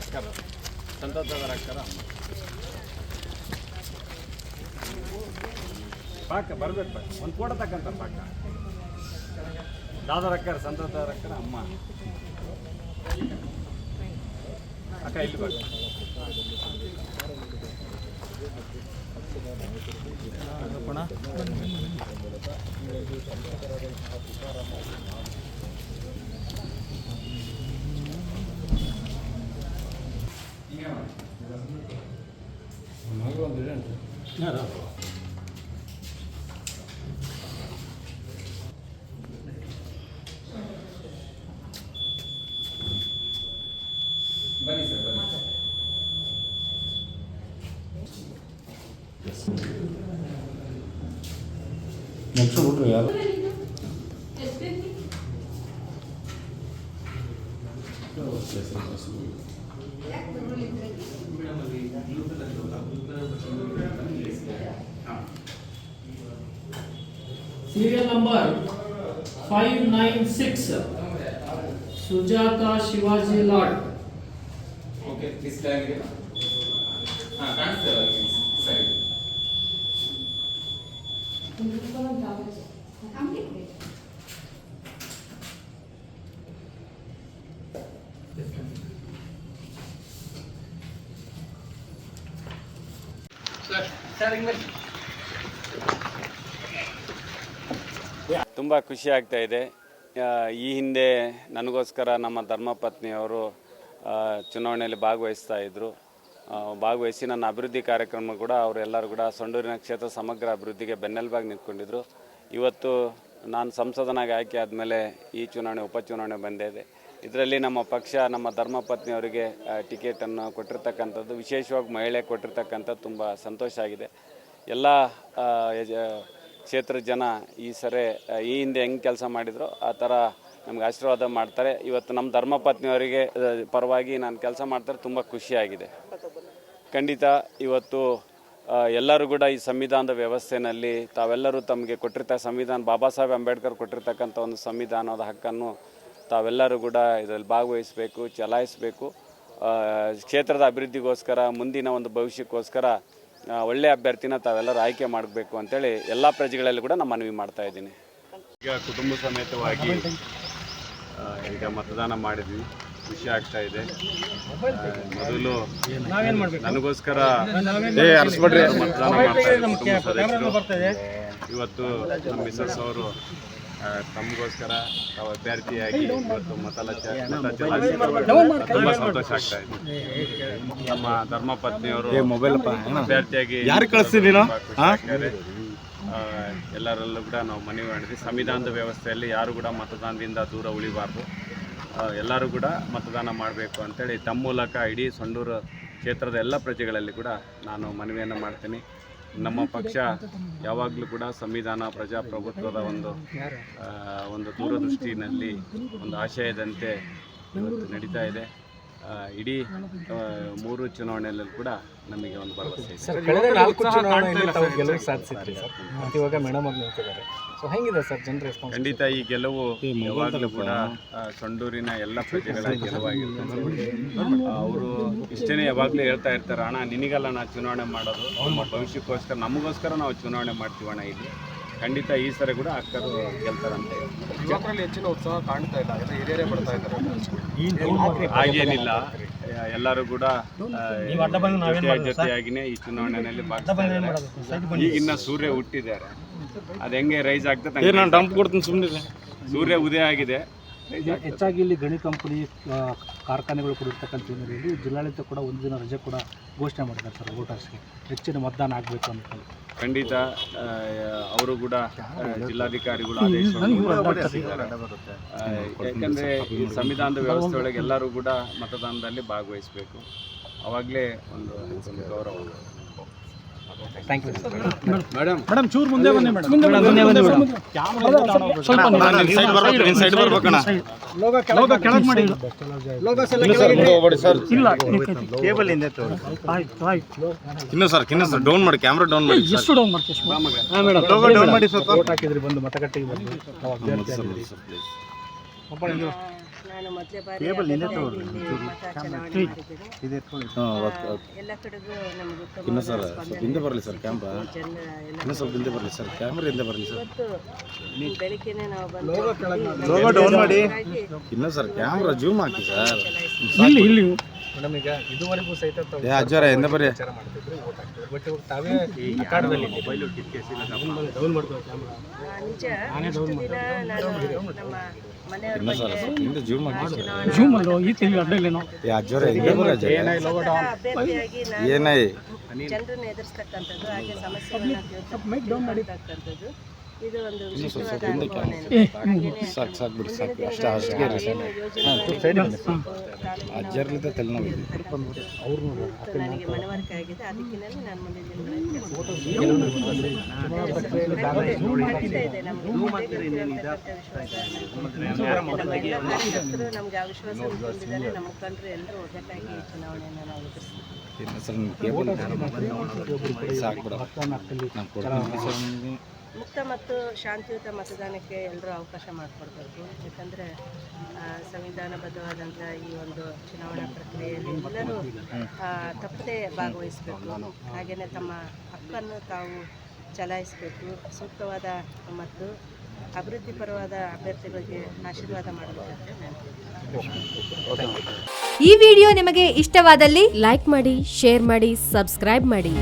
ಅಕ್ಕರು, ಸಂತೋಷದ ಅಕ್ಕರ ಅಮ್ಮ. ಪಾಕ ಬರ್ಬೇಕು, ಒಂದು ಫೋಟೋ ತಕ್ಕಂತ ಪಾಕ. ದಾದರ ಅಕ್ಕರ, ಸಂತೋಷದ ಅಕ್ಕರ ಅಮ್ಮ. ಅಕ್ಕ ಇಲ್ಲಿ ಬರ್ಬೇಕು. ಬನ್ನಿ ಸರ್, ಬನ್ನಿ. ನೆಕ್ಸ್ಟ್ ಬಿಟ್ರು ಯಾರು Serial number 596 Sujata Shivaji Lord. Okay, this tag ಇದೆ. ಕಾಣಿಸ್ತಾ ಸರಿ. ತುಂಬ ಖುಷಿ ಆಗ್ತಾ ಇದೆ. ಈ ಹಿಂದೆ ನನಗೋಸ್ಕರ ನಮ್ಮ ಧರ್ಮಪತ್ನಿಯವರು ಚುನಾವಣೆಯಲ್ಲಿ ಭಾಗವಹಿಸಿ ನನ್ನ ಅಭಿವೃದ್ಧಿ ಕಾರ್ಯಕ್ರಮ ಕೂಡ ಅವರೆಲ್ಲರೂ ಕೂಡ ಸೊಂಡೂರಿನ ಕ್ಷೇತ್ರ ಸಮಗ್ರ ಅಭಿವೃದ್ಧಿಗೆ ಬೆನ್ನೆಲುಬಾಗಿ ನಿಂತ್ಕೊಂಡಿದ್ರು. ಇವತ್ತು ನಾನು ಸಂಸದನಾಗಿ ಆಯ್ಕೆ ಆದಮೇಲೆ ಈ ಚುನಾವಣೆ ಉಪಚುನಾವಣೆ ಬಂದಿದೆ. ಇದರಲ್ಲಿ ನಮ್ಮ ಪಕ್ಷ ನಮ್ಮ ಧರ್ಮಪತ್ನಿಯವರಿಗೆ ಟಿಕೆಟನ್ನು ಕೊಟ್ಟಿರ್ತಕ್ಕಂಥದ್ದು, ವಿಶೇಷವಾಗಿ ಮಹಿಳೆ ಕೊಟ್ಟಿರ್ತಕ್ಕಂಥದ್ದು ತುಂಬ ಸಂತೋಷ ಆಗಿದೆ. ಎಲ್ಲ ಕ್ಷೇತ್ರದ ಜನ ಈ ಹಿಂದೆ ಹೆಂಗೆ ಕೆಲಸ ಮಾಡಿದ್ರು ಆ ಥರ ನಮ್ಗೆ ಆಶೀರ್ವಾದ ಮಾಡ್ತಾರೆ. ಇವತ್ತು ನಮ್ಮ ಧರ್ಮಪತ್ನಿಯವರಿಗೆ ಪರವಾಗಿ ನಾನು ಕೆಲಸ ಮಾಡ್ತಾರೆ, ತುಂಬ ಖುಷಿಯಾಗಿದೆ. ಖಂಡಿತ ಇವತ್ತು ಎಲ್ಲರೂ ಕೂಡ ಈ ಸಂವಿಧಾನದ ವ್ಯವಸ್ಥೆಯಲ್ಲಿ ತಾವೆಲ್ಲರೂ ತಮಗೆ ಸಂವಿಧಾನ ಬಾಬಾ ಸಾಹೇಬ್ ಅಂಬೇಡ್ಕರ್ ಕೊಟ್ಟಿರ್ತಕ್ಕಂಥ ಒಂದು ಸಂವಿಧಾನದ ಹಕ್ಕನ್ನು ತಾವೆಲ್ಲರೂ ಕೂಡ ಇದರಲ್ಲಿ ಭಾಗವಹಿಸಬೇಕು, ಚಲಾಯಿಸಬೇಕು. ಕ್ಷೇತ್ರದ ಅಭಿವೃದ್ಧಿಗೋಸ್ಕರ, ಮುಂದಿನ ಒಂದು ಭವಿಷ್ಯಕ್ಕೋಸ್ಕರ ಒಳ್ಳೆಯ ಅಭ್ಯರ್ಥಿನ ತಾವೆಲ್ಲರೂ ಆಯ್ಕೆ ಮಾಡಬೇಕು ಅಂತೇಳಿ ಎಲ್ಲ ಪ್ರಜೆಗಳಲ್ಲಿ ಕೂಡ ನಾನು ಮನವಿ ಮಾಡ್ತಾ ಇದ್ದೀನಿ. ಈಗ ಕುಟುಂಬ ಸಮೇತವಾಗಿ ಈಗ ಮತದಾನ ಮಾಡಿದ್ವಿ, ಖುಷಿ ಆಗ್ತಾ ಇದೆ. ಮೊದಲು ನನಗೋಸ್ಕರ ಮತದಾನ ಮಾಡ್ತಾ ಇವತ್ತು ನಮ್ಮ ಮಿಸಸ್ ಅವರು ತಮಗೋಸ್ಕರ ತಾವು ಅಭ್ಯರ್ಥಿಯಾಗಿ ಇವತ್ತು ಮತ ತುಂಬ ಸಂತೋಷ ಆಗ್ತಾ ಇದೆ. ನಮ್ಮ ಧರ್ಮಪತ್ನಿಯವರು ಅಭ್ಯರ್ಥಿಯಾಗಿ ಎಲ್ಲರಲ್ಲೂ ಕೂಡ ನಾವು ಮನವಿ ಮಾಡಿದ್ವಿ. ಸಂವಿಧಾನದ ವ್ಯವಸ್ಥೆಯಲ್ಲಿ ಯಾರು ಕೂಡ ಮತದಾನದಿಂದ ದೂರ ಉಳಿಬಾರ್ದು, ಎಲ್ಲರೂ ಕೂಡ ಮತದಾನ ಮಾಡಬೇಕು ಅಂತೇಳಿ ತಮ್ಮ ಮೂಲಕ ಇಡೀ ಸೊಂಡೂರು ಕ್ಷೇತ್ರದ ಎಲ್ಲ ಪ್ರಜೆಗಳಲ್ಲಿ ಕೂಡ ನಾನು ಮನವಿಯನ್ನು ಮಾಡ್ತೀನಿ. ನಮ್ಮ ಪಕ್ಷ ಯಾವಾಗಲೂ ಕೂಡ ಸಂವಿಧಾನ, ಪ್ರಜಾಪ್ರಭುತ್ವದ ಒಂದು ದೂರದೃಷ್ಟಿನಲ್ಲಿ ಒಂದು ಆಶಯದಂತೆ ಇವತ್ತು ನಡೀತಾ ಇದೆ. ಇಡೀ 3 ಚುನಾವಣೆಯಲ್ಲೂ ಕೂಡ ನಮಗೆ ಒಂದು ಭರವಸೆ ಇದೆ. ಕಳೆದ 4 ಚುನಾವಣೆಯಲ್ಲಿ ತಾವು ಗೆಲುವು ಸಾಧಿಸಿದ್ರಿ ಸರ್. ಇವಾಗ ಮೇಡಮ್ ಅವರು ನಿಂತಿದ್ದಾರೆ. ಸೊ ಹೆಂಗಿದೆ ಸರ್ ಜನರ ರೆಸ್ಪಾನ್ಸ್? ಖಂಡಿತ ಈ ಗೆಲುವು ಯಾವಾಗಲೂ ಕೂಡ ಸೊಂಡೂರಿನ ಎಲ್ಲ ಪ್ರಜೆಗಳ ಗೆಲುವಾಗಿರ್ತದೆ. ಅವರು ಇಷ್ಟೇ ಯಾವಾಗಲೂ ಹೇಳ್ತಾ ಇರ್ತಾರೆ, ಅಣ್ಣ ನಿನಗಲ್ಲ ನಾವು ಚುನಾವಣೆ ಮಾಡೋದು, ನಮ್ಮ ಭವಿಷ್ಯಕ್ಕೋಸ್ಕರ ನಮಗೋಸ್ಕರ ನಾವು ಚುನಾವಣೆ ಮಾಡ್ತೀವಣ್ಣ. ಇಲ್ಲಿ ಖಂಡಿತ ಈ ಸರಿ ಕೂಡ ಅಕ್ಕರು ಗೆಲ್ತಾರಂತೆ. ಯುವಕರಲ್ಲಿ ಹೆಚ್ಚಿನ ಉತ್ಸಾಹ ಕಾಣ್ತಾ ಇಲ್ಲ, ಎಲ್ಲ ಹಿರಿಯರೇ ಬರ್ತಾ ಇದ್ದಾರೆ. ಹಾಗೇನಿಲ್ಲ, ಎಲ್ಲರೂ ಕೂಡ ಜೊತೆಯಾಗಿನೇ ಈ ಚುನಾವಣೆಯಲ್ಲಿ ಭಾಗವಹಿಸ್ತಾರೆ. ಈಗಿನ್ನ ಸೂರ್ಯ ಹುಟ್ಟಿದ್ದಾರೆ, ಅದು ಹೆಂಗೆ ರೈಸ್ ಆಗ್ತದೆ, ಸೂರ್ಯ ಉದಯ ಆಗಿದೆ. ಹೆಚ್ಚಾಗಿ ಇಲ್ಲಿ ಗಣಿ ಕಂಪನಿ ಕಾರ್ಖಾನೆಗಳು ಕೊಡಿರ್ತಕ್ಕಂಥ ಹಿನ್ನೆಲೆಯಲ್ಲಿ ಜಿಲ್ಲಾಡಳಿತ ಕೂಡ ಒಂದು ದಿನ ರಜೆ ಕೂಡ ಘೋಷಣೆ ಮಾಡಿದ್ದಾರೆ ಸರ್. ವೋಟರ್ಸ್ಗೆ ಹೆಚ್ಚಿನ ಮತದಾನ ಆಗಬೇಕು ಅಂತ ಖಂಡಿತ ಅವರು ಕೂಡ ಜಿಲ್ಲಾಧಿಕಾರಿಗಳು ಆದೇಶ, ಯಾಕಂದರೆ ಈ ಸಂವಿಧಾನದ ವ್ಯವಸ್ಥೆ ಒಳಗೆ ಎಲ್ಲರೂ ಕೂಡ ಮತದಾನದಲ್ಲಿ ಭಾಗವಹಿಸಬೇಕು, ಅವಾಗಲೇ ಒಂದು ಗೌರವ. Thank you madam. ಮೇಡಮ್ ಚೂರು ಮುಂದೆ ಬನ್ನಿ ಮೇಡಮ್. ಸೈಡ್ ಬರ್ಬೇಕಣ್ಣ. ಲೋಗೋ ಕೆಳಗೆ ಮಾಡಿ. ಇಲ್ಲ ಟೇಬಲ್ ಇಂದ ಇನ್ನು ಸರ್ ಡೌನ್ ಮಾಡಿ, ಕ್ಯಾಮ್ರಾ ಡೌನ್ ಮಾಡಿ. ಎಷ್ಟು ಡೌನ್ ಮಾಡ್ತೀವಿ ಮೇಡಮ್? ಲೋಗೋ ಡೌನ್ ಮಾಡಿ. ವೋಟ್ ಹಾಕಿದ್ರಿ, ಬಂದು ಮತಗಟ್ಟೆಗೆ ಬಂದು ನಾವು ಅಭ್ಯರ್ಥಿ ನಾನು ಮೊದಲೇ ಬಾರಿ ಇಲ್ಲಿ ಮತ ಚಲಾವಣೆ ಮಾಡಿದ್ದೀನಿ. ಎಲ್ಲ ಕಡೆಗೂ ನಮಗೆ ಇನ್ನು ಸರ್ ಉತ್ತಮವಾದ ಸ್ವಲ್ಪ ಹಿಂದೆ ಬರಲಿ ಸರ್ ಕ್ಯಾಮ್ರಾ, ಜನ ಎಲ್ಲ ಇನ್ನೂ ಸ್ವಲ್ಪ ಹಿಂದೆ ಬರಲಿ ಸರ್, ಕ್ಯಾಮ್ರಾದಿಂದ ಬರಲಿ ಸರ್. ಇವತ್ತು ಬೆಳಿಗ್ಗೆನೆ ನಾವು ಬಂದು ಲೋಗೋ ಡೌನ್ ಮಾಡಿ. ಇನ್ನೂ ಸರ್ ಕ್ಯಾಮ್ರಾ ಜೂಮ್ ಹಾಕಿ ಸರ್. ಮೇಡಮ್ ಈಗ ಇದುವರೆಗೂ ಸಹಿತ ತಾವು ಏ ಅಜ್ಜಾರ ಹಿಂದೆ ಬರ್ರಿ. ಪ್ರಚಾರ ಮಾಡ್ತಿದ್ರು, ಓಟ್ ಹಾಕ್ತಿದ್ರು. ಬಟ್ ಇವಾಗ ತಾವೇ ಅಖಾಡದಲ್ಲಿ ನಿಜ ಇಷ್ಟು ದಿನ ನಾನು ನಮ್ಮ ಮನೆಯವ್ರ ಇನ್ನೂ ಸರ್ ಬಗ್ಗೆ ಸ್ವಲ್ಪ ಹಿಂದೆ ಜೂಮ್ ಹಾಕಿ ಸರ್. ಚುನಾವಣಾ ಏ ಅಜ್ಜಾರ ಹಿಂದೆ ಬರ್ರಿ ಅಜ್ಜಾರ. ಅಭ್ಯರ್ಥಿಯಾಗಿ ನಾನು ಏನೈ ಜನರನ್ನ ಎದುರಿಸ್ತಕ್ಕಂಥದ್ದು ಹಾಗೆ ಸಮಸ್ಯೆಗಳನ್ನ ತಿಳ್ಕೊಳ್ತಕ್ಕಂಥದ್ದು ಇದು ಒಂದು ವಿಶಿಷ್ಟವಾದ ಅನುಭವನೇ. ಸಾಕು ಸಾಕು ಬಿಡಿ ಸಾಕು, ಅಷ್ಟೇ ಅಷ್ಟಿಗೆ ರೀ ಸರ್. ಅಜ್ಜರ್ಲಿದ್ದ ತಲೆನೋವಿದೆ. ನನಗೆ ಮನವರಿಕೆ ಆಗಿದೆ. ಅದಕ್ಕಿನಲ್ಲಿ ನಾನು ಮುಂದಿನ ದಿನಗಳಲ್ಲಿ ಖಂಡಿತ ಇದೆ. ನಮಗೆ ನಮ್ಗೆ ಆ ವಿಶ್ವಾಸ ಹೊಂದಿದ್ದಾರೆ. ನಮ್ಮ ಮುಖಂಡರು ಎಲ್ಲರೂ ಒಗ್ಗಟ್ಟಾಗಿ ಚುನಾವಣೆಯನ್ನು ನಾವು ಎದುರಿಸ್ತೀವಿ. ಇನ್ನು ಸರ್ ನಿಮ್ಮ ಕೇಬಲ್ ಸಾಕು ಬಿಡ ನಾನು ಕೊಡ್ತೀನಿ ಸರ್ ನಿಮಗೆ. ಮುಕ್ತ ಮತ್ತು ಶಾಂತಿಯುತ ಮತದಾನಕ್ಕೆ ಎಲ್ಲರೂ ಅವಕಾಶ ಮಾಡಿಕೊಡ್ಬೇಕು. ಯಾಕಂದರೆ ಸಂವಿಧಾನಬದ್ಧವಾದಂಥ ಈ ಒಂದು ಚುನಾವಣಾ ಪ್ರಕ್ರಿಯೆಯಲ್ಲಿ ಎಲ್ಲರೂ ತಪ್ಪದೇ ಭಾಗವಹಿಸಬೇಕು. ಹಾಗೆಯೇ ತಮ್ಮ ಹಕ್ಕನ್ನು ತಾವು ಚಲಾಯಿಸಬೇಕು. ಸೂಕ್ತವಾದ ಮತ್ತು ಅಭಿವೃದ್ಧಿಪರವಾದ ಅಭ್ಯರ್ಥಿಗಳಿಗೆ ಆಶೀರ್ವಾದ ಮಾಡಬೇಕಂತ ನಾನು ಈ ವಿಡಿಯೋ ನಿಮಗೆ ಇಷ್ಟವಾದಲ್ಲಿ ಲೈಕ್ ಮಾಡಿ, ಶೇರ್ ಮಾಡಿ, ಸಬ್ಸ್ಕ್ರೈಬ್ ಮಾಡಿ.